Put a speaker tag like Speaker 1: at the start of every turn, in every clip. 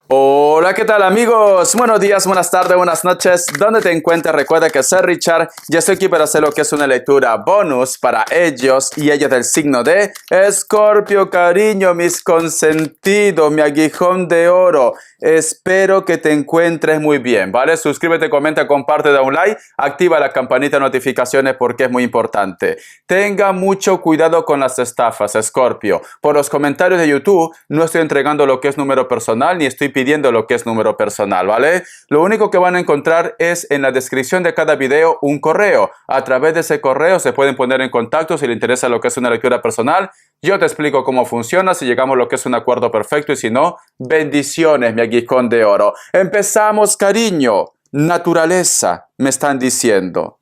Speaker 1: Hola, ¿qué tal amigos? Buenos días, buenas tardes, buenas noches. ¿Dónde te encuentras? Recuerda que soy Richard. Ya estoy aquí para hacer lo que es una lectura bonus para ellos y ellas del signo de Escorpio, cariño, mis consentidos, mi aguijón de oro. Espero que te encuentres muy bien, ¿vale? Suscríbete, comenta, comparte, da un like, activa la campanita de notificaciones porque es muy importante. Tenga mucho cuidado con las estafas, Escorpio. Por los comentarios de YouTube no estoy entregando lo que es número personal ni estoy pidiendo lo que es número personal, ¿vale? Lo único que van a encontrar es en la descripción de cada video un correo. A través de ese correo se pueden poner en contacto si les interesa lo que es una lectura personal. Yo te explico cómo funciona, si llegamos a lo que es un acuerdo perfecto y si no, bendiciones, mi aguijón de oro. Empezamos, cariño. Naturaleza, me están diciendo.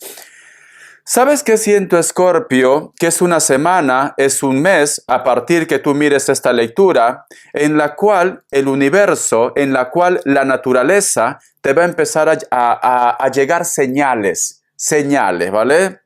Speaker 1: ¿Sabes qué siento, Escorpio? Que es una semana, es un mes, a partir que tú mires esta lectura, en la cual el universo, en la cual la naturaleza te va a empezar a llegar señales, ¿vale?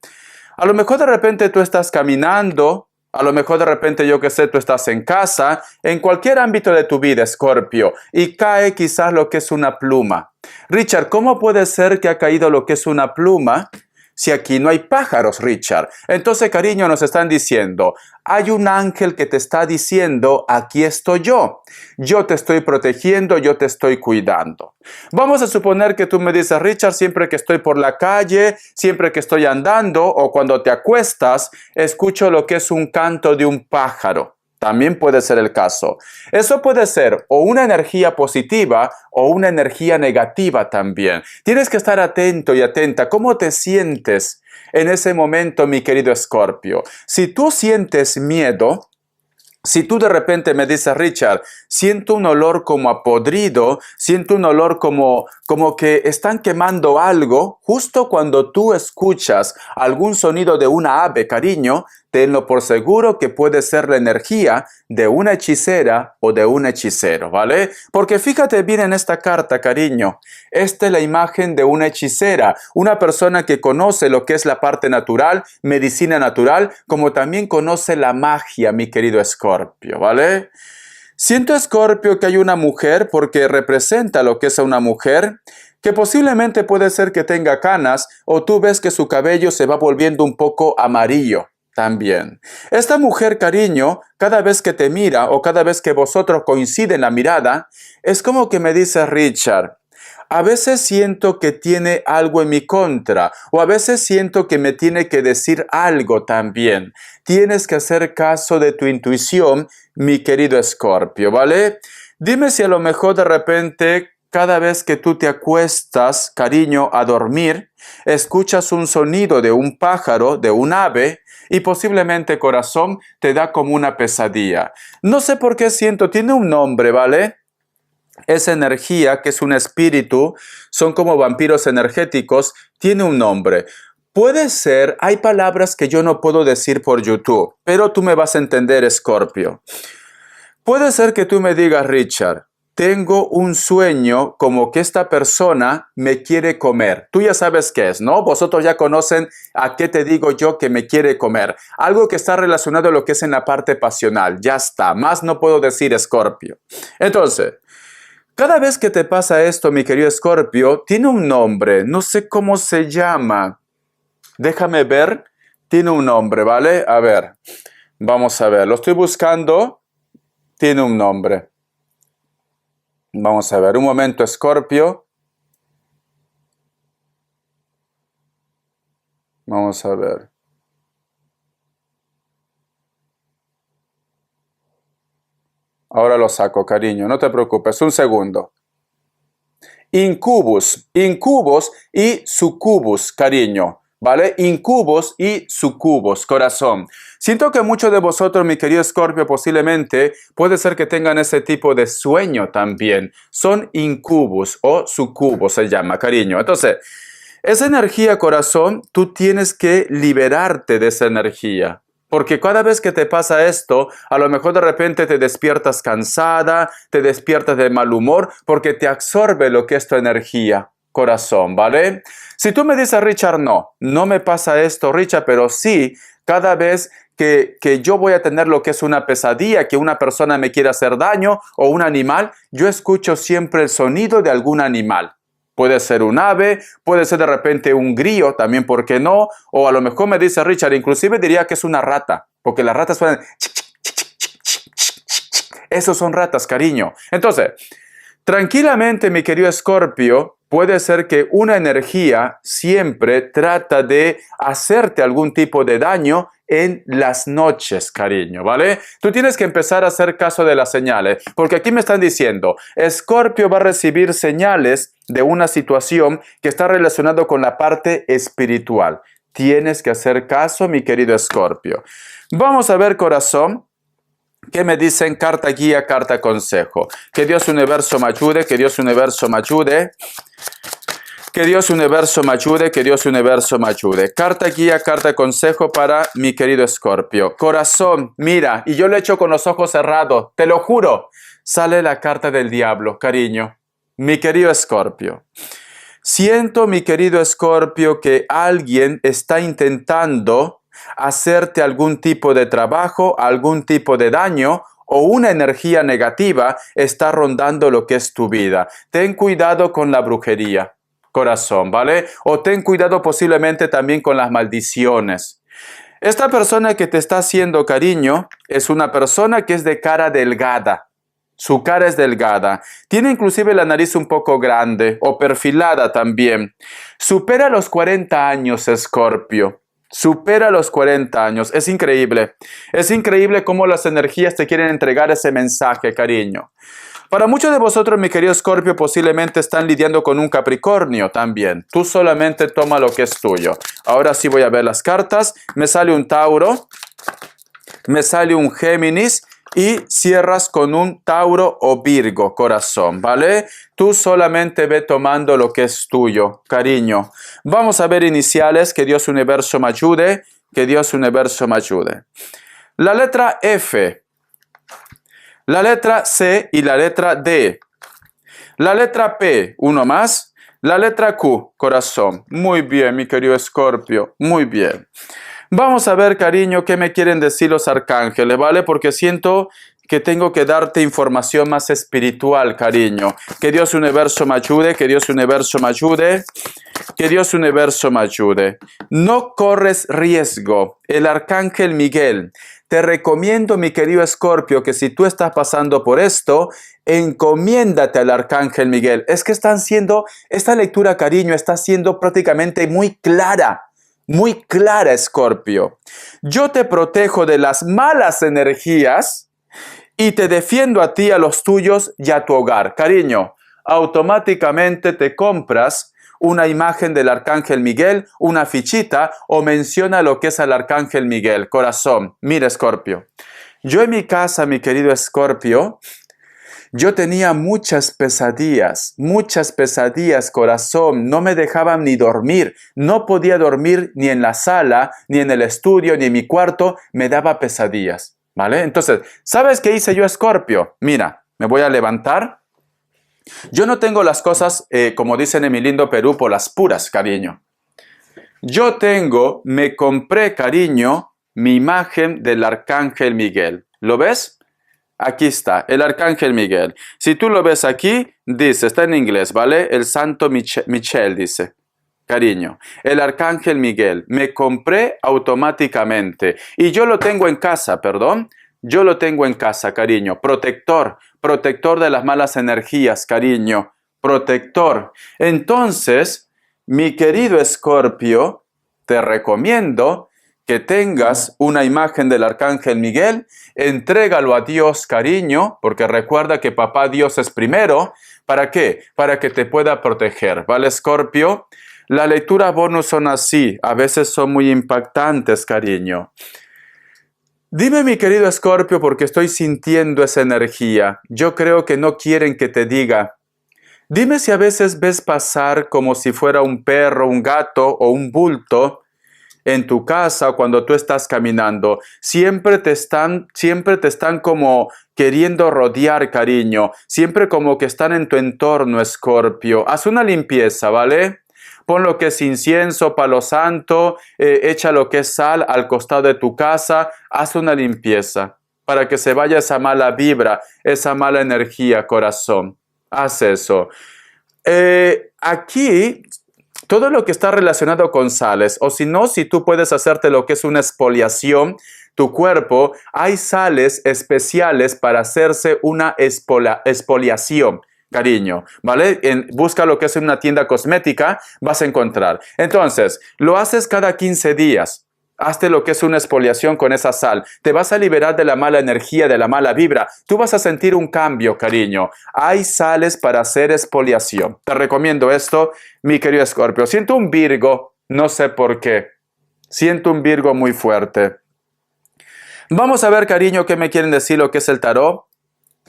Speaker 1: A lo mejor de repente tú estás caminando, a lo mejor de repente, yo qué sé, tú estás en casa, en cualquier ámbito de tu vida, Escorpio, y cae quizás lo que es una pluma. Richard, ¿cómo puede ser que ha caído lo que es una pluma si aquí no hay pájaros, Richard? Entonces, cariño, nos están diciendo, hay un ángel que te está diciendo, aquí estoy yo te estoy protegiendo, yo te estoy cuidando. Vamos a suponer que tú me dices, Richard, siempre que estoy por la calle, siempre que estoy andando o cuando te acuestas, escucho lo que es un canto de un pájaro. También puede ser el caso. Eso puede ser o una energía positiva o una energía negativa también. Tienes que estar atento y atenta. ¿Cómo te sientes en ese momento, mi querido Escorpio? Si tú sientes miedo, si tú de repente me dices, Richard, siento un olor como a podrido, siento un olor como que están quemando algo, justo cuando tú escuchas algún sonido de una ave, cariño, tenlo por seguro que puede ser la energía de una hechicera o de un hechicero, ¿vale? Porque fíjate bien en esta carta, cariño. Esta es la imagen de una hechicera, una persona que conoce lo que es la parte natural, medicina natural, como también conoce la magia, mi querido Escorpio, ¿vale? Siento, Escorpio, que hay una mujer, porque representa lo que es a una mujer, que posiblemente puede ser que tenga canas, o tú ves que su cabello se va volviendo un poco amarillo. También. Esta mujer, cariño, cada vez que te mira o cada vez que vosotros coinciden la mirada, es como que me dice, Richard, a veces siento que tiene algo en mi contra o a veces siento que me tiene que decir algo también. Tienes que hacer caso de tu intuición, mi querido Escorpio, ¿vale? Dime si a lo mejor de repente cada vez que tú te acuestas, cariño, a dormir, escuchas un sonido de un pájaro, de un ave, y posiblemente, corazón, te da como una pesadilla. No sé por qué siento, tiene un nombre, ¿vale? Esa energía, que es un espíritu, son como vampiros energéticos, tiene un nombre. Puede ser, hay palabras que yo no puedo decir por YouTube, pero tú me vas a entender, Escorpio. Puede ser que tú me digas, Richard, tengo un sueño como que esta persona me quiere comer. Tú ya sabes qué es, ¿no? Vosotros ya conocen a qué te digo yo que me quiere comer. Algo que está relacionado a lo que es en la parte pasional. Ya está, más no puedo decir, Escorpio. Entonces, cada vez que te pasa esto, mi querido Escorpio, tiene un nombre. No sé cómo se llama. Déjame ver. Tiene un nombre, ¿vale? A ver, vamos a ver. Lo estoy buscando. Tiene un nombre. Vamos a ver, un momento, Escorpio. Vamos a ver. Ahora lo saco, cariño, no te preocupes, un segundo. Incubus, incubus y sucubus, cariño, ¿vale? Incubus y sucubus, corazón. Siento que muchos de vosotros, mi querido Escorpio, posiblemente puede ser que tengan ese tipo de sueño también. Son incubus o sucubus se llama, cariño. Entonces, esa energía, corazón, tú tienes que liberarte de esa energía. Porque cada vez que te pasa esto, a lo mejor de repente te despiertas cansada, te despiertas de mal humor, porque te absorbe lo que es tu energía, corazón, ¿vale? Si tú me dices, Richard, no me pasa esto, Richard, pero sí, cada vez que yo voy a tener lo que es una pesadilla, que una persona me quiera hacer daño o un animal, yo escucho siempre el sonido de algún animal. Puede ser un ave, puede ser de repente un grillo, también, ¿por qué no? O a lo mejor me dice Richard, inclusive diría que es una rata, porque las ratas suenan... Esos son ratas, cariño. Entonces, tranquilamente, mi querido Escorpio, puede ser que una energía siempre trata de hacerte algún tipo de daño en las noches, cariño, ¿vale? Tú tienes que empezar a hacer caso de las señales, porque aquí me están diciendo, Escorpio va a recibir señales de una situación que está relacionada con la parte espiritual. Tienes que hacer caso, mi querido Escorpio. Vamos a ver, corazón, ¿qué me dicen? Carta guía, carta consejo. Que Dios universo me ayude, que Dios universo me ayude. Que Dios universo me ayude, que Dios universo me ayude. Carta guía, carta consejo para mi querido Escorpio. Corazón, mira, y yo lo he hecho con los ojos cerrados, te lo juro. Sale la carta del diablo, cariño. Mi querido Escorpio. Siento, mi querido Escorpio, que alguien está intentando hacerte algún tipo de trabajo, algún tipo de daño, o una energía negativa está rondando lo que es tu vida. Ten cuidado con la brujería, corazón, ¿vale? O ten cuidado posiblemente también con las maldiciones. Esta persona que te está haciendo cariño es una persona que es de cara delgada. Su cara es delgada. Tiene inclusive la nariz un poco grande o perfilada también. Supera los 40 años, Escorpio. Supera los 40 años. Es increíble. Es increíble cómo las energías te quieren entregar ese mensaje, cariño. Para muchos de vosotros, mi querido Escorpio, posiblemente están lidiando con un Capricornio también. Tú solamente toma lo que es tuyo. Ahora sí voy a ver las cartas. Me sale un Tauro. Me sale un Géminis. Y cierras con un Tauro o Virgo, corazón, ¿vale? Tú solamente ve tomando lo que es tuyo, cariño. Vamos a ver iniciales, que Dios universo me ayude, que Dios universo me ayude. La letra F, la letra C y la letra D. La letra P, uno más. La letra Q, corazón. Muy bien, mi querido Escorpio, muy bien. Vamos a ver, cariño, qué me quieren decir los arcángeles, ¿vale? Porque siento que tengo que darte información más espiritual, cariño. Que Dios universo me ayude, que Dios universo me ayude, que Dios universo me ayude. No corres riesgo. El arcángel Miguel. Te recomiendo, mi querido Escorpio, que si tú estás pasando por esto, encomiéndate al arcángel Miguel. Es que esta lectura, cariño, está siendo prácticamente muy clara. Muy clara, Escorpio. Yo te protejo de las malas energías y te defiendo a ti, a los tuyos y a tu hogar. Cariño, automáticamente te compras una imagen del Arcángel Miguel, una fichita o menciona lo que es el Arcángel Miguel. Corazón, mira, Escorpio. Yo en mi casa, mi querido Escorpio, yo tenía muchas pesadillas, corazón. No me dejaban ni dormir. No podía dormir ni en la sala, ni en el estudio, ni en mi cuarto. Me daba pesadillas, ¿vale? Entonces, ¿sabes qué hice yo, Escorpio? Mira, me voy a levantar. Yo no tengo las cosas, como dicen en mi lindo Perú, por las puras, cariño. Me compré, cariño, mi imagen del Arcángel Miguel. ¿Lo ves? Aquí está, el Arcángel Miguel. Si tú lo ves aquí, dice, está en inglés, ¿vale? El Santo Michel dice, cariño, el Arcángel Miguel. Me compré automáticamente. Y yo lo tengo en casa, perdón. Yo lo tengo en casa, cariño. Protector de las malas energías, cariño. Protector. Entonces, mi querido Escorpio, te recomiendo que tengas una imagen del Arcángel Miguel, entrégalo a Dios, cariño, porque recuerda que Papá Dios es primero. ¿Para qué? Para que te pueda proteger, ¿vale, Escorpio? Las lecturas bonus son así, a veces son muy impactantes, cariño. Dime, mi querido Escorpio, porque estoy sintiendo esa energía. Yo creo que no quieren que te diga. Dime si a veces ves pasar como si fuera un perro, un gato o un bulto en tu casa cuando tú estás caminando. Siempre te están como queriendo rodear, cariño. Siempre como que están en tu entorno, Escorpio. Haz una limpieza, ¿vale? Pon lo que es incienso, palo santo, echa lo que es sal al costado de tu casa, haz una limpieza para que se vaya esa mala vibra, esa mala energía, corazón. Haz eso. Aquí, todo lo que está relacionado con sales, o si no, si tú puedes hacerte lo que es una exfoliación, tu cuerpo, hay sales especiales para hacerse una exfoliación, cariño, ¿vale? Busca lo que es una tienda cosmética, vas a encontrar. Entonces, lo haces cada 15 días. Hazte lo que es una exfoliación con esa sal. Te vas a liberar de la mala energía, de la mala vibra. Tú vas a sentir un cambio, cariño. Hay sales para hacer exfoliación. Te recomiendo esto, mi querido Escorpio. Siento un Virgo, no sé por qué. Siento un Virgo muy fuerte. Vamos a ver, cariño, qué me quieren decir lo que es el tarot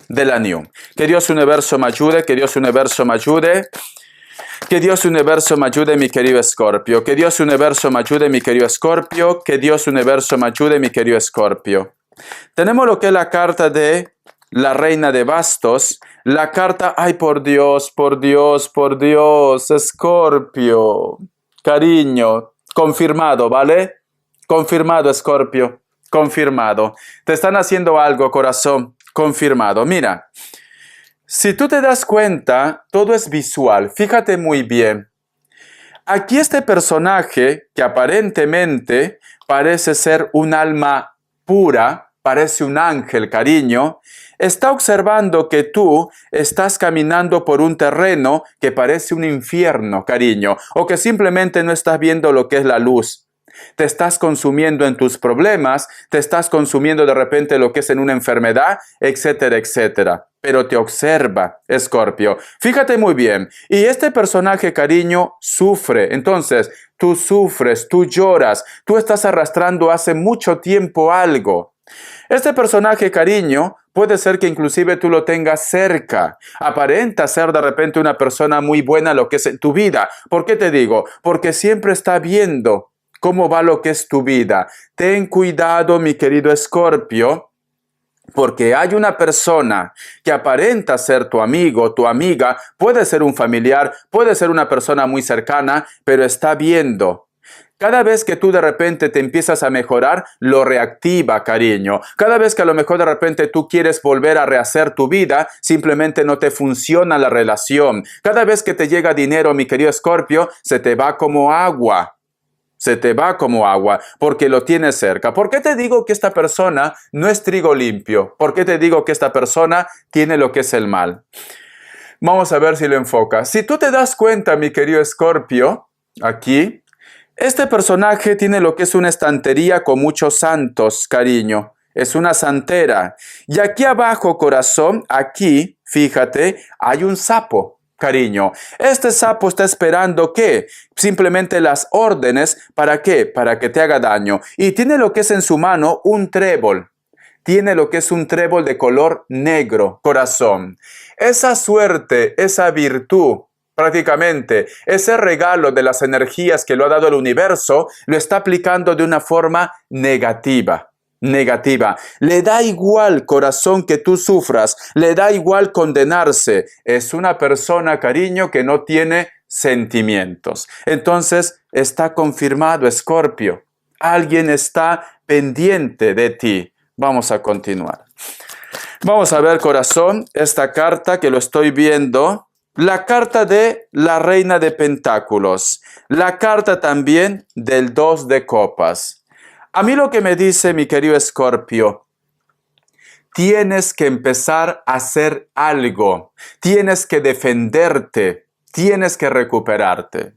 Speaker 1: de la New. Que Dios Universo me ayude, que Dios Universo me ayude. Que Dios Universo me ayude, mi querido Escorpio. Que Dios Universo me ayude, mi querido Escorpio. Que Dios Universo me ayude, mi querido Escorpio. Tenemos lo que es la carta de la Reina de Bastos. La carta, ay, por Dios, por Dios, por Dios, Escorpio. Cariño, confirmado, ¿vale? Confirmado, Escorpio. Confirmado. Te están haciendo algo, corazón. Confirmado. Mira. Si tú te das cuenta, todo es visual. Fíjate muy bien. Aquí este personaje, que aparentemente parece ser un alma pura, parece un ángel, cariño, está observando que tú estás caminando por un terreno que parece un infierno, cariño, o que simplemente no estás viendo lo que es la luz. Te estás consumiendo en tus problemas, te estás consumiendo de repente lo que es en una enfermedad, etcétera, etcétera. Pero te observa, Escorpio. Fíjate muy bien. Y este personaje, cariño, sufre. Entonces, tú sufres, tú lloras, tú estás arrastrando hace mucho tiempo algo. Este personaje, cariño, puede ser que inclusive tú lo tengas cerca. Aparenta ser de repente una persona muy buena lo que es en tu vida. ¿Por qué te digo? Porque siempre está viendo cómo va lo que es tu vida. Ten cuidado, mi querido Escorpio, porque hay una persona que aparenta ser tu amigo, tu amiga, puede ser un familiar, puede ser una persona muy cercana, pero está viendo. Cada vez que tú de repente te empiezas a mejorar, lo reactiva, cariño. Cada vez que a lo mejor de repente tú quieres volver a rehacer tu vida, simplemente no te funciona la relación. Cada vez que te llega dinero, mi querido Escorpio, se te va como agua. Se te va como agua porque lo tienes cerca. ¿Por qué te digo que esta persona no es trigo limpio? ¿Por qué te digo que esta persona tiene lo que es el mal? Vamos a ver si lo enfoca. Si tú te das cuenta, mi querido Escorpio, aquí, este personaje tiene lo que es una estantería con muchos santos, cariño. Es una santera. Y aquí abajo, corazón, aquí, fíjate, hay un sapo. Cariño, este sapo está esperando que simplemente las órdenes, ¿para qué? Para que te haga daño. Y tiene lo que es en su mano un trébol. Tiene lo que es un trébol de color negro, corazón. Esa suerte, esa virtud, prácticamente, ese regalo de las energías que lo ha dado el universo, lo está aplicando de una forma negativa. Negativa. Le da igual, corazón, que tú sufras. Le da igual condenarse. Es una persona, cariño, que no tiene sentimientos. Entonces, está confirmado, Escorpio. Alguien está pendiente de ti. Vamos a continuar. Vamos a ver, corazón, esta carta que lo estoy viendo. La carta de la Reina de Pentáculos. La carta también del 2 de Copas. A mí lo que me dice mi querido Escorpio, tienes que empezar a hacer algo, tienes que defenderte, tienes que recuperarte.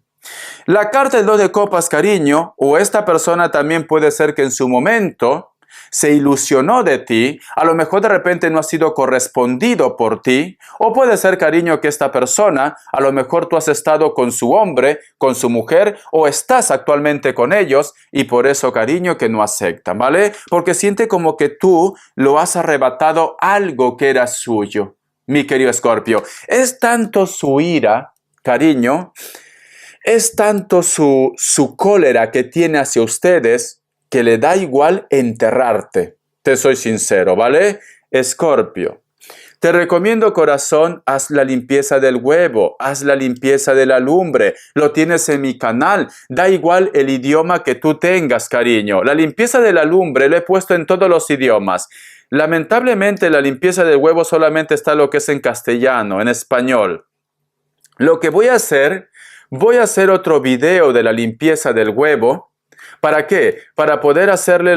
Speaker 1: La carta del 2 de copas, cariño, o esta persona también puede ser que en su momento se ilusionó de ti, a lo mejor de repente no ha sido correspondido por ti, o puede ser, cariño, que esta persona, a lo mejor tú has estado con su hombre, con su mujer, o estás actualmente con ellos, y por eso, cariño, que no aceptan, ¿vale? Porque siente como que tú lo has arrebatado algo que era suyo, mi querido Escorpio. Es tanto su ira, cariño, es tanto su cólera que tiene hacia ustedes, que le da igual enterrarte. Te soy sincero, ¿vale? Escorpio, Te recomiendo, corazón, haz la limpieza del huevo, haz la limpieza de la lumbre. Lo tienes en mi canal. Da igual el idioma que tú tengas, cariño. La limpieza de la lumbre lo he puesto en todos los idiomas. Lamentablemente, la limpieza del huevo solamente está lo que es en castellano, en español. Lo que voy a hacer otro video de la limpieza del huevo. ¿Para qué? Para poder hacerle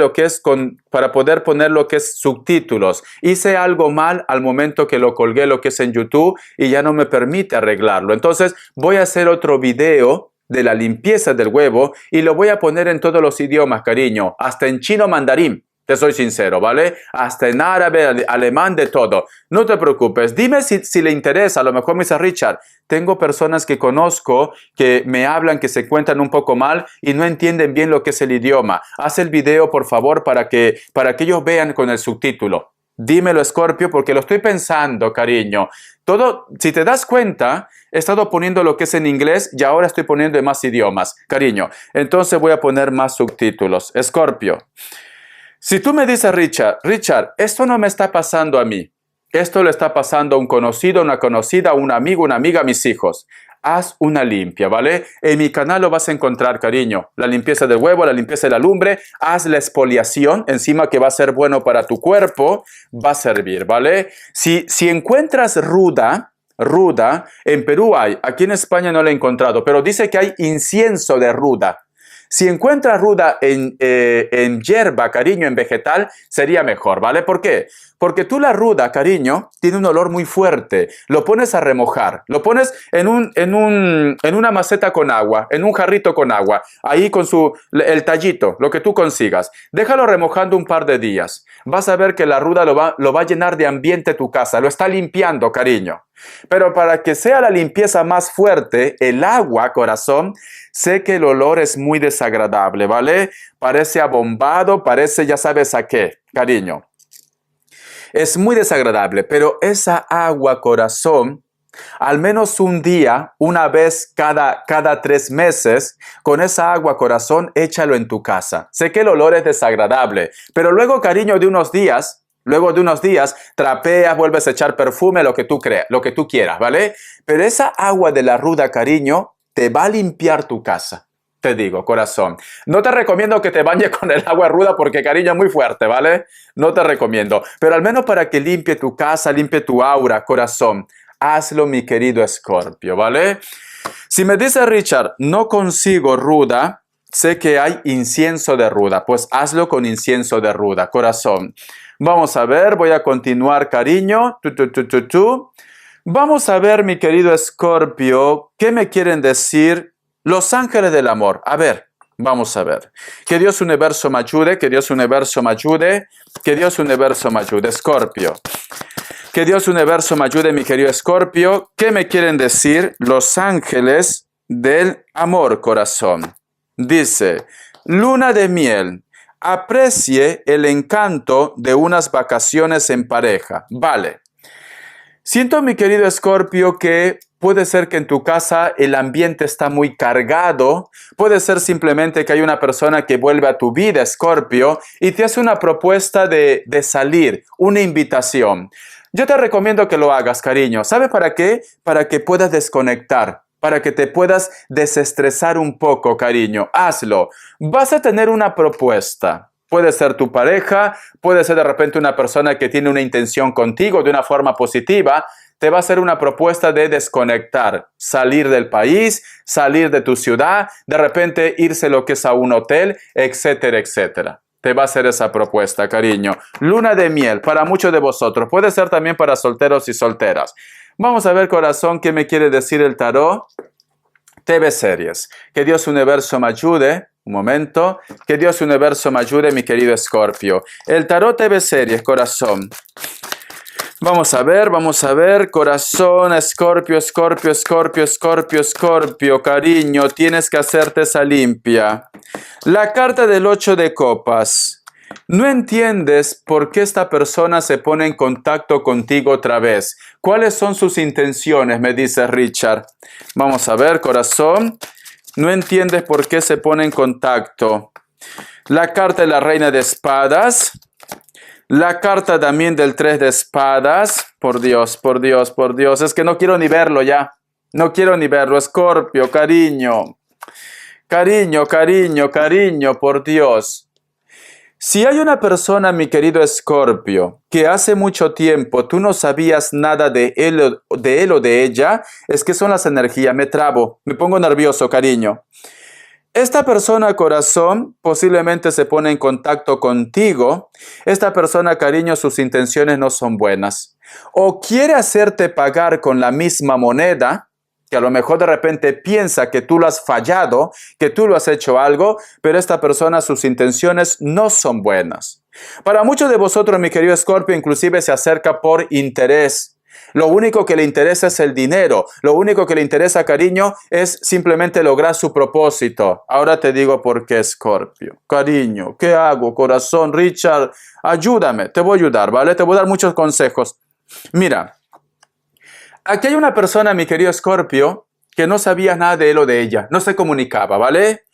Speaker 1: para poder poner lo que es subtítulos. Hice algo mal al momento que lo colgué lo que es en YouTube y ya no me permite arreglarlo. Entonces voy a hacer otro video de la limpieza del huevo y lo voy a poner en todos los idiomas, cariño, hasta en chino mandarín. Te soy sincero, ¿vale? Hasta en árabe, alemán, de todo. No te preocupes. Dime si le interesa. A lo mejor me dice, Richard, tengo personas que conozco que me hablan, que se cuentan un poco mal y no entienden bien lo que es el idioma. Haz el video, por favor, para que ellos vean con el subtítulo. Dímelo, Scorpio, porque lo estoy pensando, cariño. Todo, si te das cuenta, he estado poniendo lo que es en inglés y ahora estoy poniendo en más idiomas, cariño. Entonces voy a poner más subtítulos. Scorpio. Si tú me dices, Richard, esto no me está pasando a mí. Esto le está pasando a un conocido, una conocida, un amigo, una amiga, a mis hijos. Haz una limpia, ¿vale? En mi canal lo vas a encontrar, cariño. La limpieza del huevo, la limpieza de la lumbre. Haz la exfoliación, encima que va a ser bueno para tu cuerpo. Va a servir, ¿vale? Si encuentras ruda, en Perú hay. Aquí en España no la he encontrado, pero dice que hay incienso de ruda. Si encuentras ruda en hierba, cariño, en vegetal, sería mejor, ¿vale? ¿Por qué? Porque tú la ruda, cariño, tiene un olor muy fuerte. Lo pones a remojar, lo pones en una maceta con agua, en un jarrito con agua, ahí con el tallito, lo que tú consigas. Déjalo remojando un par de días. Vas a ver que la ruda lo va a llenar de ambiente tu casa, lo está limpiando, cariño. Pero para que sea la limpieza más fuerte, el agua, corazón, sé que el olor es muy desagradable, ¿vale? Parece abombado, parece ya sabes a qué, cariño. Es muy desagradable, pero esa agua, corazón, al menos un día, una vez cada 3 meses, con esa agua, corazón, échalo en tu casa. Sé que el olor es desagradable, pero luego, cariño, de unos días, trapeas, vuelves a echar perfume, lo que tú quieras, ¿vale? Pero esa agua de la ruda, cariño, te va a limpiar tu casa. Te digo, corazón. No te recomiendo que te bañes con el agua ruda porque, cariño, es muy fuerte, ¿vale? No te recomiendo. Pero al menos para que limpie tu casa, limpie tu aura, corazón. Hazlo, mi querido Scorpio, ¿vale? Si me dice, Richard, no consigo ruda, sé que hay incienso de ruda. Pues hazlo con incienso de ruda, corazón. Vamos a ver, voy a continuar, cariño. Vamos a ver, mi querido Scorpio, ¿qué me quieren decir los ángeles del amor? A ver, vamos a ver. Que Dios universo me ayude, que Dios universo me ayude, que Dios universo me ayude. Scorpio. Que Dios universo me ayude, mi querido Scorpio. ¿Qué me quieren decir los ángeles del amor, corazón? Dice, luna de miel. Aprecie el encanto de unas vacaciones en pareja. Vale. Siento, mi querido Scorpio, que puede ser que en tu casa el ambiente está muy cargado. Puede ser simplemente que hay una persona que vuelve a tu vida, Scorpio, y te hace una propuesta de salir, una invitación. Yo te recomiendo que lo hagas, cariño. ¿Sabes para qué? Para que puedas desconectar. Para que te puedas desestresar un poco, cariño. Hazlo. Vas a tener una propuesta. Puede ser tu pareja, puede ser de repente una persona que tiene una intención contigo de una forma positiva. Te va a hacer una propuesta de desconectar, salir del país, salir de tu ciudad, de repente irse lo que es a un hotel, etcétera, etcétera. Te va a hacer esa propuesta, cariño. Luna de miel para muchos de vosotros. Puede ser también para solteros y solteras. Vamos a ver, corazón, qué me quiere decir el tarot. TV Series. Que Dios universo me ayude. Un momento. Que Dios universo me ayude, mi querido Scorpio. El tarot TV Series, corazón. Vamos a ver, corazón, Scorpio, Scorpio, Scorpio, Scorpio, Scorpio, cariño, tienes que hacerte esa limpia. La carta del 8 de copas. No entiendes por qué esta persona se pone en contacto contigo otra vez. ¿Cuáles son sus intenciones? Me dice Richard. Vamos a ver, corazón. No entiendes por qué se pone en contacto. La carta de la reina de espadas. La carta también del 3 de espadas. Por Dios, por Dios, por Dios. Es que no quiero ni verlo ya. No quiero ni verlo. Escorpio, cariño. Cariño, cariño, cariño, por Dios. Si hay una persona, mi querido Escorpio, que hace mucho tiempo tú no sabías nada de él o de ella, es que son las energías. Me trabo, me pongo nervioso, cariño. Esta persona, corazón, posiblemente se pone en contacto contigo. Esta persona, cariño, sus intenciones no son buenas. O quiere hacerte pagar con la misma moneda, que a lo mejor de repente piensa que tú lo has fallado, que tú lo has hecho algo, pero esta persona, sus intenciones no son buenas. Para muchos de vosotros, mi querido Escorpio, inclusive se acerca por interés. Lo único que le interesa es el dinero. Lo único que le interesa, cariño, es simplemente lograr su propósito. Ahora te digo por qué, Escorpio. Cariño, ¿qué hago? Corazón, Richard, ayúdame. Te voy a ayudar, ¿vale? Te voy a dar muchos consejos. Mira, aquí hay una persona, mi querido Escorpio, que no sabía nada de él o de ella. No se comunicaba, ¿vale?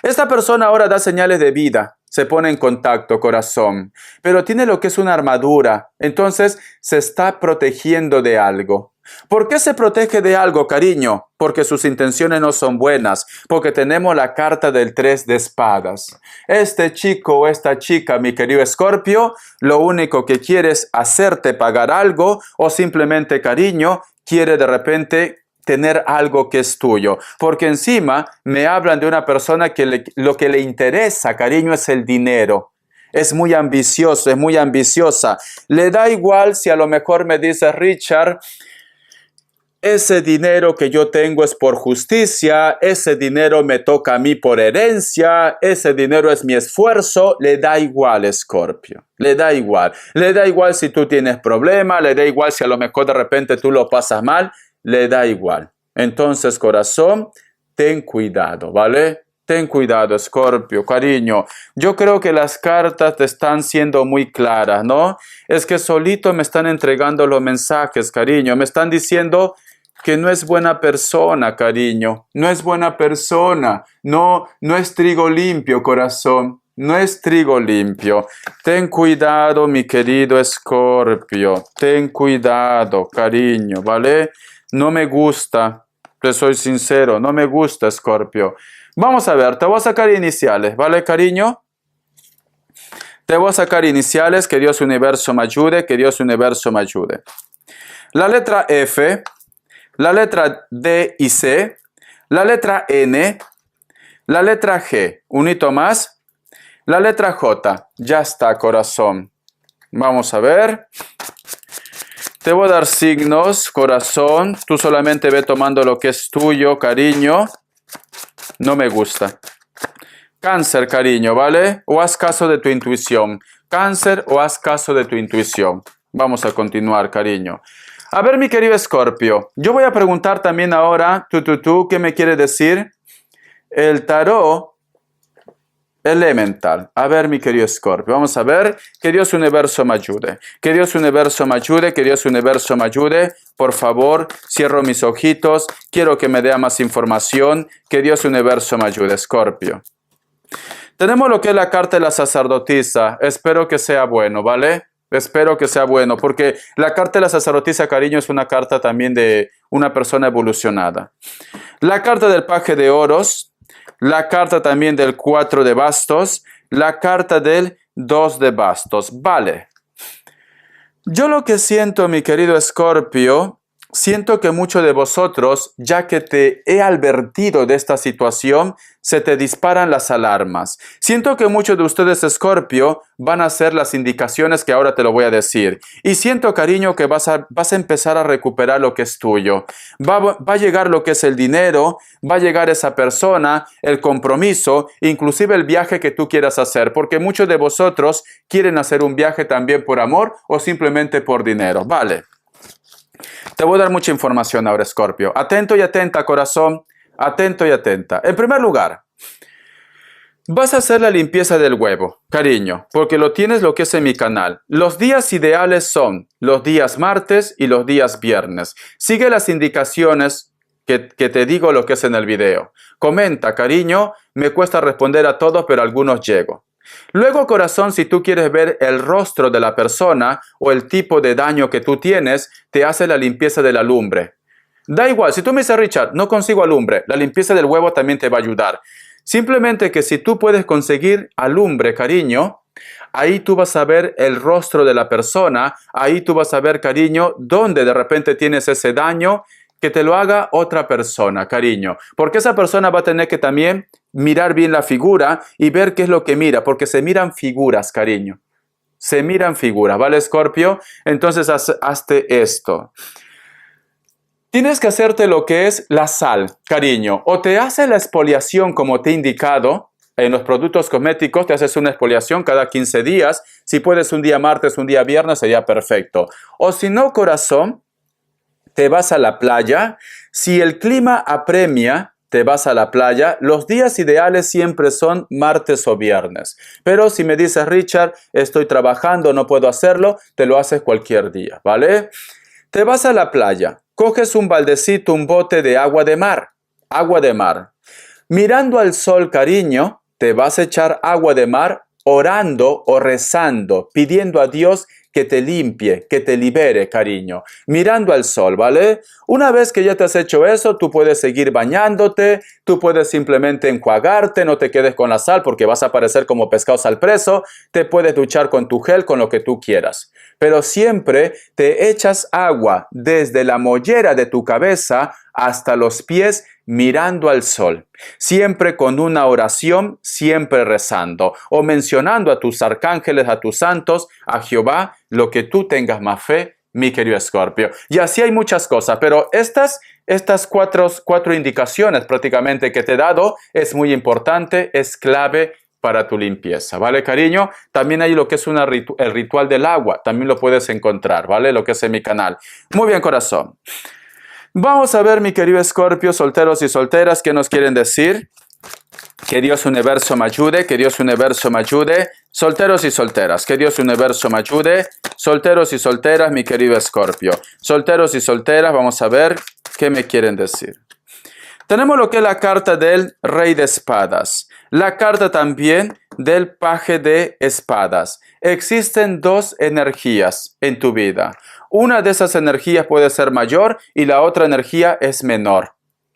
Speaker 1: Esta persona ahora da señales de vida. Se pone en contacto, corazón, pero tiene lo que es una armadura, entonces se está protegiendo de algo. ¿Por qué se protege de algo, cariño? Porque sus intenciones no son buenas, porque tenemos la carta del 3 de espadas. Este chico o esta chica, mi querido Escorpio, lo único que quiere es hacerte pagar algo o simplemente, cariño, quiere de repente tener algo que es tuyo, porque encima me hablan de una persona que lo que le interesa, cariño, es el dinero. Es muy ambicioso, es muy ambiciosa. Le da igual si a lo mejor me dice Richard, ese dinero que yo tengo es por justicia, ese dinero me toca a mí por herencia, ese dinero es mi esfuerzo. Le da igual, Escorpio, le da igual. Le da igual si tú tienes problemas, le da igual si a lo mejor de repente tú lo pasas mal. Le da igual. Entonces, corazón, ten cuidado, ¿vale? Ten cuidado, Escorpio, cariño. Yo creo que las cartas te están siendo muy claras, ¿no? Es que solito me están entregando los mensajes, cariño. Me están diciendo que no es buena persona, cariño. No es buena persona. No es trigo limpio, corazón. No es trigo limpio. Ten cuidado, mi querido Escorpio. Ten cuidado, cariño, ¿vale? No me gusta, te soy sincero, no me gusta, Escorpio. Vamos a ver, te voy a sacar iniciales, ¿vale, cariño? Te voy a sacar iniciales, que Dios Universo me ayude, que Dios Universo me ayude. La letra F, la letra D y C, la letra N, la letra G, un hito más, la letra J, ya está, corazón. Vamos a ver. Te voy a dar signos, corazón. Tú solamente ve tomando lo que es tuyo, cariño. No me gusta. Cáncer, cariño, ¿vale? O haz caso de tu intuición. Cáncer o haz caso de tu intuición. Vamos a continuar, cariño. A ver, mi querido Escorpio. Yo voy a preguntar también ahora, ¿qué me quiere decir? El tarot elemental. A ver, mi querido Escorpio, vamos a ver. Que Dios Universo me ayude. Que Dios Universo me ayude. Que Dios Universo me ayude. Por favor, cierro mis ojitos. Quiero que me dé más información. Que Dios Universo me ayude, Escorpio. Tenemos lo que es la carta de la sacerdotisa. Espero que sea bueno, ¿vale? Espero que sea bueno, porque la carta de la sacerdotisa, cariño, es una carta también de una persona evolucionada. La carta del paje de oros. La carta también del 4 de bastos, la carta del 2 de bastos. Vale. Yo lo que siento, mi querido Escorpio, siento que muchos de vosotros, ya que te he advertido de esta situación, se te disparan las alarmas. Siento que muchos de ustedes, Escorpio, van a hacer las indicaciones que ahora te lo voy a decir. Y siento, cariño, que vas a empezar a recuperar lo que es tuyo. Va a llegar lo que es el dinero, va a llegar esa persona, el compromiso, inclusive el viaje que tú quieras hacer. Porque muchos de vosotros quieren hacer un viaje también por amor o simplemente por dinero. Vale. Te voy a dar mucha información ahora, Escorpio. Atento y atenta, corazón. Atento y atenta. En primer lugar, vas a hacer la limpieza del huevo, cariño, porque lo tienes lo que es en mi canal. Los días ideales son los días martes y los días viernes. Sigue las indicaciones que te digo lo que es en el video. Comenta, cariño. Me cuesta responder a todos, pero a algunos llego. Luego, corazón, si tú quieres ver el rostro de la persona o el tipo de daño que tú tienes, te hace la limpieza de la lumbre. Da igual, si tú me dices, Richard, no consigo alumbre, la limpieza del huevo también te va a ayudar. Simplemente que si tú puedes conseguir alumbre, cariño, ahí tú vas a ver el rostro de la persona, ahí tú vas a ver, cariño, dónde de repente tienes ese daño, que te lo haga otra persona, cariño. Porque esa persona va a tener que también mirar bien la figura y ver qué es lo que mira, porque se miran figuras, cariño. Se miran figuras, ¿vale, Escorpio? Entonces, hazte esto. Tienes que hacerte lo que es la sal, cariño. O te haces la exfoliación como te he indicado. En los productos cosméticos te haces una exfoliación cada 15 días. Si puedes un día martes, un día viernes, sería perfecto. O si no, corazón, te vas a la playa. Si el clima apremia, te vas a la playa. Los días ideales siempre son martes o viernes. Pero si me dices, Richard, estoy trabajando, no puedo hacerlo, te lo haces cualquier día, ¿vale? Te vas a la playa. Coges un baldecito, un bote de agua de mar. Agua de mar. Mirando al sol, cariño, te vas a echar agua de mar orando o rezando, pidiendo a Dios que te limpie, que te libere, cariño. Mirando al sol, ¿vale? Una vez que ya te has hecho eso, tú puedes seguir bañándote, tú puedes simplemente enjuagarte, no te quedes con la sal porque vas a parecer como pescado sal preso, te puedes duchar con tu gel, con lo que tú quieras. Pero siempre te echas agua desde la mollera de tu cabeza hasta los pies mirando al sol, siempre con una oración, siempre rezando o mencionando a tus arcángeles, a tus santos, a Jehová, lo que tú tengas más fe, mi querido Escorpio. Y así hay muchas cosas, pero estas cuatro indicaciones prácticamente que te he dado es muy importante, es clave para tu limpieza, ¿vale, cariño? También hay lo que es el ritual del agua, también lo puedes encontrar, ¿vale? Lo que es en mi canal. Muy bien, corazón. Vamos a ver, mi querido Escorpio, solteros y solteras, ¿qué nos quieren decir? Que Dios Universo me ayude, que Dios Universo me ayude. Solteros y solteras, que Dios Universo me ayude. Solteros y solteras, mi querido Escorpio. Solteros y solteras, vamos a ver qué me quieren decir. Tenemos lo que es la carta del Rey de Espadas. La carta también del Paje de Espadas. Existen dos energías en tu vida. Una de esas energías puede ser mayor y la otra energía es menor.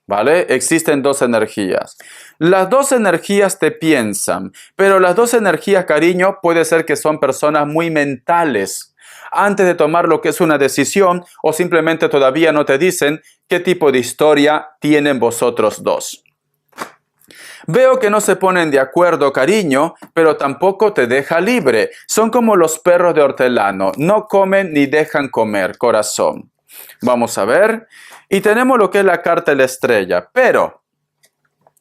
Speaker 1: ¿Vale? Existen dos energías. Las dos energías te piensan, pero las dos energías, cariño, puede ser que son personas muy mentales. Antes de tomar lo que es una decisión o simplemente todavía no te dicen qué tipo de historia tienen vosotros dos. Veo que no se ponen de acuerdo, cariño, pero tampoco te deja libre. Son como los perros de hortelano, no comen ni dejan comer, corazón. Vamos a ver. Y tenemos lo que es la carta de la estrella, pero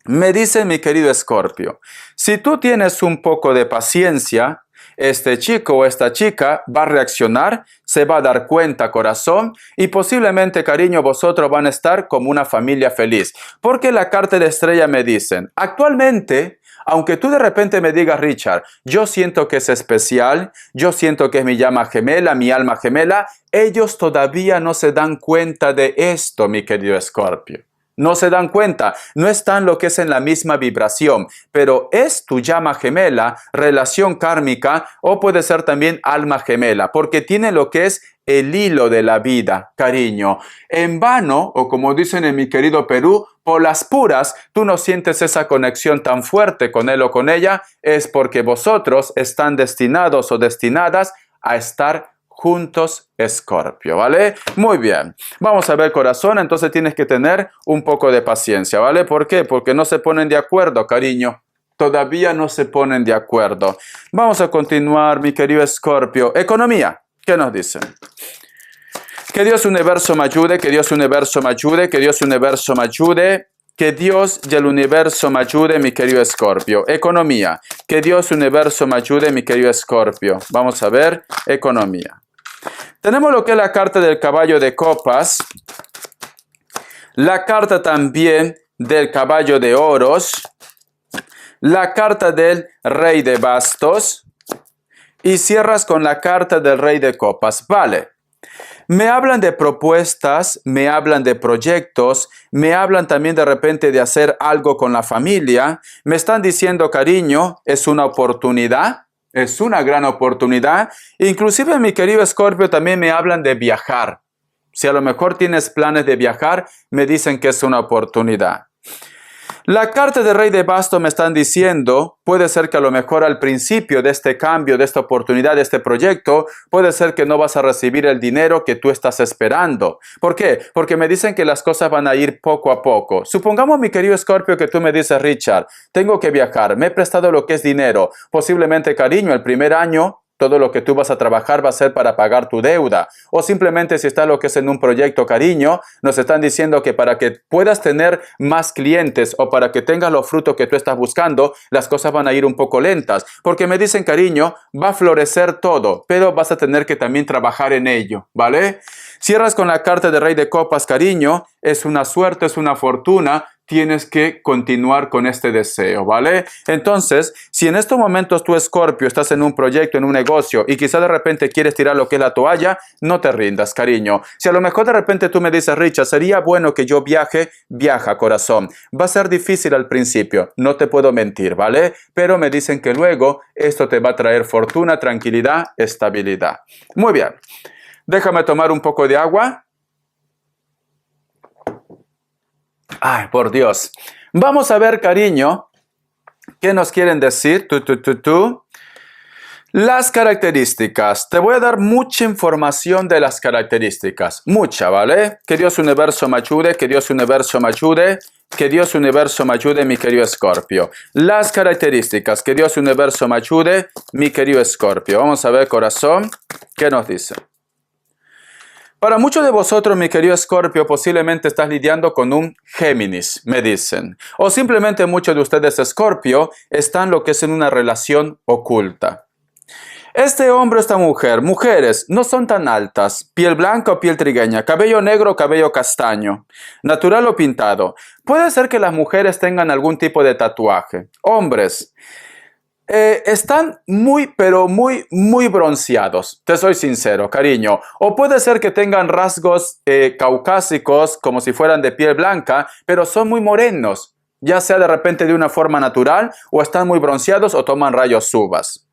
Speaker 1: me dice mi querido Escorpio, si tú tienes un poco de paciencia, este chico o esta chica va a reaccionar, se va a dar cuenta, corazón, y posiblemente, cariño, vosotros van a estar como una familia feliz. Porque la carta de estrella me dicen, actualmente, aunque tú de repente me digas, Richard, yo siento que es especial, yo siento que es mi llama gemela, mi alma gemela, ellos todavía no se dan cuenta de esto, mi querido Escorpio. No se dan cuenta, no están lo que es en la misma vibración, pero es tu llama gemela, relación kármica o puede ser también alma gemela, porque tiene lo que es el hilo de la vida, cariño. En vano, o como dicen en mi querido Perú, por las puras, tú no sientes esa conexión tan fuerte con él o con ella, es porque vosotros están destinados o destinadas a estar juntos, Escorpio, ¿vale? Muy bien. Vamos a ver, corazón, entonces tienes que tener un poco de paciencia, ¿vale? ¿Por qué? Porque no se ponen de acuerdo, cariño. Todavía no se ponen de acuerdo. Vamos a continuar, mi querido Escorpio. Economía, ¿qué nos dicen? Que Dios Universo me ayude, que Dios Universo me ayude, que Dios Universo me ayude. Que Dios y el universo me ayude, mi querido Escorpio. Economía. Que Dios Universo me ayude, mi querido Escorpio. Vamos a ver, economía. Tenemos lo que es la carta del caballo de copas, la carta también del caballo de oros, la carta del rey de bastos y cierras con la carta del rey de copas. Vale, Me hablan de propuestas, me hablan de proyectos, me hablan también de repente de hacer algo con la familia. Me están diciendo, cariño, es una oportunidad, es una gran oportunidad. Inclusive, mi querido Escorpio, también me hablan de viajar. Si a lo mejor tienes planes de viajar, me dicen que es una oportunidad. La carta de Rey de Bastos me están diciendo, puede ser que a lo mejor al principio de este cambio, de esta oportunidad, de este proyecto, puede ser que no vas a recibir el dinero que tú estás esperando. ¿Por qué? Porque me dicen que las cosas van a ir poco a poco. Supongamos, mi querido Escorpio, que tú me dices, Richard, tengo que viajar, me he prestado lo que es dinero, posiblemente, cariño, el primer año, todo lo que tú vas a trabajar va a ser para pagar tu deuda. O simplemente si está lo que es en un proyecto, cariño, nos están diciendo que para que puedas tener más clientes o para que tengas los frutos que tú estás buscando, las cosas van a ir un poco lentas. Porque me dicen, cariño, va a florecer todo, pero vas a tener que también trabajar en ello, ¿vale? Cierras con la carta de Rey de Copas, cariño, es una suerte, es una fortuna. Tienes que continuar con este deseo, ¿vale? Entonces, si en estos momentos tú, Escorpio, estás en un proyecto, en un negocio y quizá de repente quieres tirar lo que es la toalla, no te rindas, cariño. Si a lo mejor de repente tú me dices, Richard, sería bueno que yo viaje, viaja, corazón. Va a ser difícil al principio, no te puedo mentir, ¿vale? Pero me dicen que luego esto te va a traer fortuna, tranquilidad, estabilidad. Muy bien. Déjame tomar un poco de agua. Ay, por Dios. Vamos a ver, cariño, ¿qué nos quieren decir? Las características. Te voy a dar mucha información de las características. Mucha, ¿vale? Que Dios Universo me ayude, que Dios Universo me ayude, que Dios Universo me ayude, mi querido Escorpio. Las características. Que Dios Universo me ayude, mi querido Escorpio. Vamos a ver, corazón, ¿qué nos dice? Para muchos de vosotros, mi querido Escorpio, posiblemente estás lidiando con un Géminis, me dicen. O simplemente muchos de ustedes, Escorpio, están lo que es en una relación oculta. Este hombre o esta mujer, mujeres, no son tan altas, piel blanca o piel trigueña, cabello negro o cabello castaño, natural o pintado. Puede ser que las mujeres tengan algún tipo de tatuaje. Hombres, están pero muy bronceados, te soy sincero, cariño. O puede ser que tengan rasgos caucásicos, como si fueran de piel blanca, pero son muy morenos, ya sea de repente de una forma natural, o están muy bronceados o toman rayos uvas.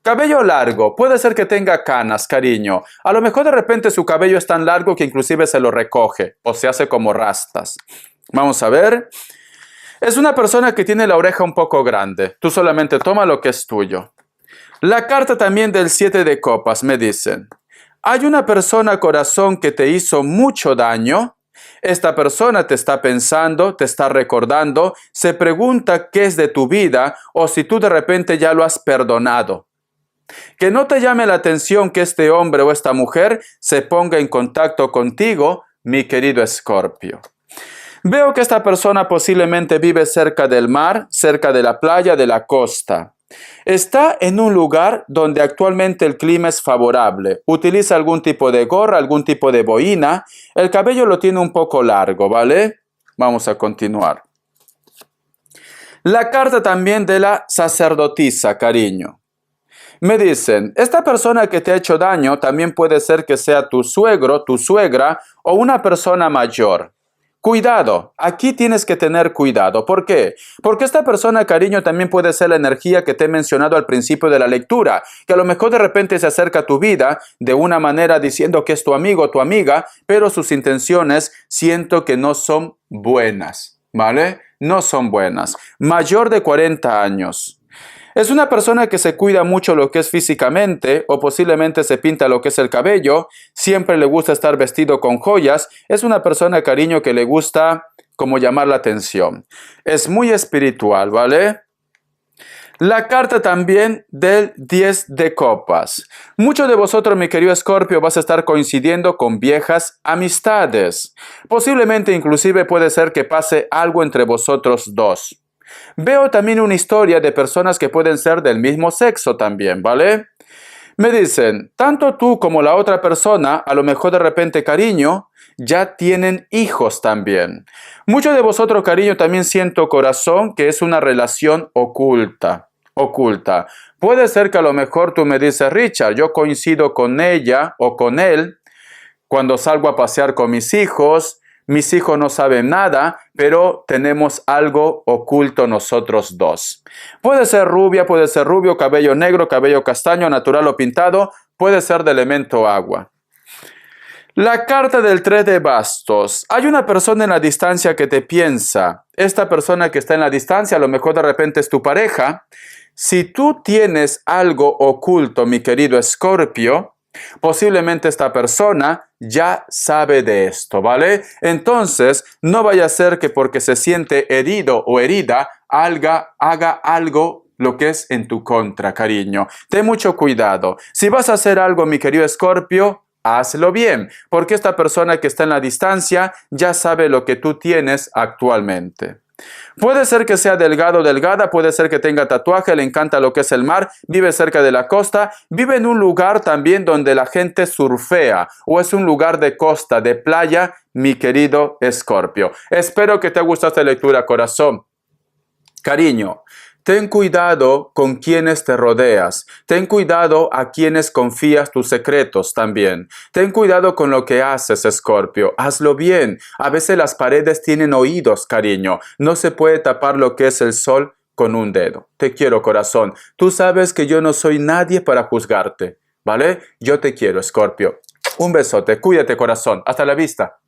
Speaker 1: Cabello largo, puede ser que tenga canas, cariño. A lo mejor de repente su cabello es tan largo que inclusive se lo recoge, o se hace como rastas. Vamos a ver. Es una persona que tiene la oreja un poco grande. Tú solamente toma lo que es tuyo. La carta también del 7 de copas me dicen. Hay una persona, corazón, que te hizo mucho daño. Esta persona te está pensando, te está recordando, se pregunta qué es de tu vida o si tú de repente ya lo has perdonado. Que no te llame la atención que este hombre o esta mujer se ponga en contacto contigo, mi querido Escorpio. Veo que esta persona posiblemente vive cerca del mar, cerca de la playa, de la costa. Está en un lugar donde actualmente el clima es favorable. Utiliza algún tipo de gorra, algún tipo de boina. El cabello lo tiene un poco largo, ¿vale? Vamos a continuar. La carta también de la sacerdotisa, cariño. Me dicen, esta persona que te ha hecho daño también puede ser que sea tu suegro, tu suegra o una persona mayor. Cuidado, aquí tienes que tener cuidado. ¿Por qué? Porque esta persona, cariño, también puede ser la energía que te he mencionado al principio de la lectura, que a lo mejor de repente se acerca a tu vida de una manera diciendo que es tu amigo o tu amiga, pero sus intenciones siento que no son buenas, ¿vale? No son buenas. Mayor de 40 años. Es una persona que se cuida mucho lo que es físicamente o posiblemente se pinta lo que es el cabello, siempre le gusta estar vestido con joyas, es una persona, cariño, que le gusta como llamar la atención. Es muy espiritual, ¿vale? La carta también del 10 de copas. Muchos de vosotros, mi querido Escorpio, vas a estar coincidiendo con viejas amistades. Posiblemente inclusive puede ser que pase algo entre vosotros dos. Veo también una historia de personas que pueden ser del mismo sexo también, ¿vale? Me dicen, tanto tú como la otra persona, a lo mejor de repente, cariño, ya tienen hijos también. Muchos de vosotros, cariño, también siento, corazón, que es una relación oculta. Puede ser que a lo mejor tú me dices, Richard, yo coincido con ella o con él, Cuando salgo a pasear con mis hijos no saben nada, pero tenemos algo oculto nosotros dos. Puede ser rubia, puede ser rubio, cabello negro, cabello castaño, natural o pintado, puede ser de elemento agua. La carta del 3 de bastos. Hay una persona en la distancia que te piensa. Esta persona que está en la distancia, a lo mejor de repente es tu pareja. Si tú tienes algo oculto, mi querido Escorpio, posiblemente esta persona ya sabe de esto, ¿vale? Entonces, no vaya a ser que porque se siente herido o herida, haga algo lo que es en tu contra, cariño. Ten mucho cuidado. Si vas a hacer algo, mi querido Escorpio, hazlo bien, porque esta persona que está en la distancia ya sabe lo que tú tienes actualmente. Puede ser que sea delgado o delgada, puede ser que tenga tatuaje, le encanta lo que es el mar, vive cerca de la costa, vive en un lugar también donde la gente surfea o es un lugar de costa, de playa, mi querido Escorpio. Espero que te haya gustado esta lectura, corazón. Cariño, ten cuidado con quienes te rodeas. Ten cuidado a quienes confías tus secretos también. Ten cuidado con lo que haces, Escorpio. Hazlo bien. A veces las paredes tienen oídos, cariño. No se puede tapar lo que es el sol con un dedo. Te quiero, corazón. Tú sabes que yo no soy nadie para juzgarte, ¿vale? Yo te quiero, Escorpio. Un besote. Cuídate, corazón. Hasta la vista.